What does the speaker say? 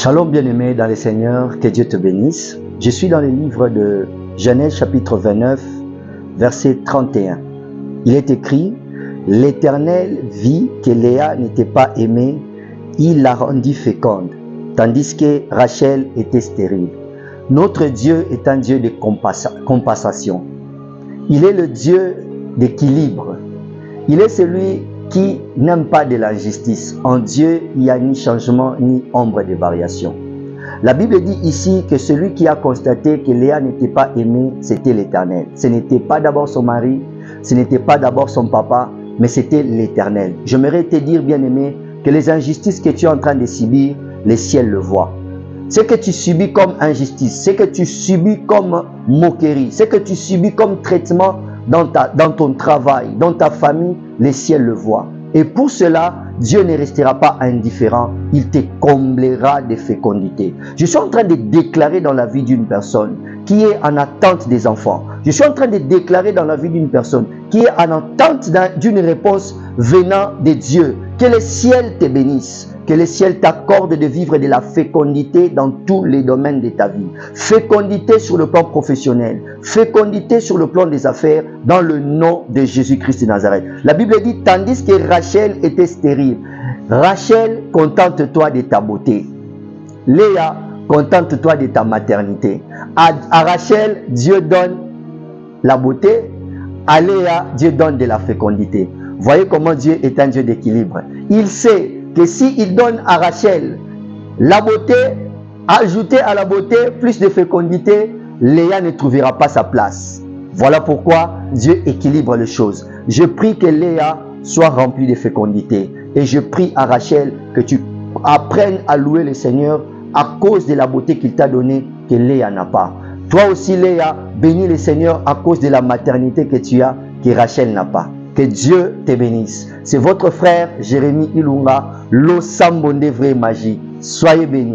Shalom bien-aimé dans le Seigneur, que Dieu te bénisse. Je suis dans le livre de Genèse chapitre 29, verset 31. Il est écrit, « L'Éternel vit que Léa n'était pas aimée, il la rendit féconde, tandis que Rachel était stérile. » Notre Dieu est un Dieu de compensation. Il est le Dieu d'équilibre. Il est celui qui n'aime pas de l'injustice. En Dieu, il n'y a ni changement ni ombre de variation. La Bible dit ici que celui qui a constaté que Léa n'était pas aimée, c'était l'Éternel. Ce n'était pas d'abord son mari, ce n'était pas d'abord son papa, mais c'était l'Éternel. J'aimerais te dire, bien-aimé, que les injustices que tu es en train de subir, les ciels le voient. Ce que tu subis comme injustice, ce que tu subis comme moquerie, ce que tu subis comme traitement dans ton travail, dans ta famille, les ciels le voient. Et pour cela, Dieu ne restera pas indifférent, il te comblera de fécondité. Je suis en train de déclarer dans la vie d'une personne qui est en attente des enfants. Je suis en train de déclarer dans la vie d'une personne qui est en attente d'une réponse venant de Dieu. Que le ciel te bénisse. Que le ciel t'accorde de vivre de la fécondité dans tous les domaines de ta vie. Fécondité sur le plan professionnel. Fécondité sur le plan des affaires dans le nom de Jésus-Christ de Nazareth. La Bible dit, tandis que Rachel était stérile. Rachel, contente-toi de ta beauté. Léa, contente-toi de ta maternité. À Rachel, Dieu donne la beauté. À Léa, Dieu donne de la fécondité. Voyez comment Dieu est un Dieu d'équilibre. Il sait que s'il donne à Rachel la beauté, ajouter à la beauté plus de fécondité, Léa ne trouvera pas sa place. Voilà pourquoi Dieu équilibre les choses. Je prie que Léa soit remplie de fécondité. Et je prie à Rachel que tu apprennes à louer le Seigneur à cause de la beauté qu'il t'a donnée que Léa n'a pas. Toi aussi Léa, bénis le Seigneur à cause de la maternité que tu as que Rachel n'a pas. Que Dieu te bénisse. C'est votre frère Jérémie Ilunga, l'Osambonde Vraie Magie. Soyez bénis.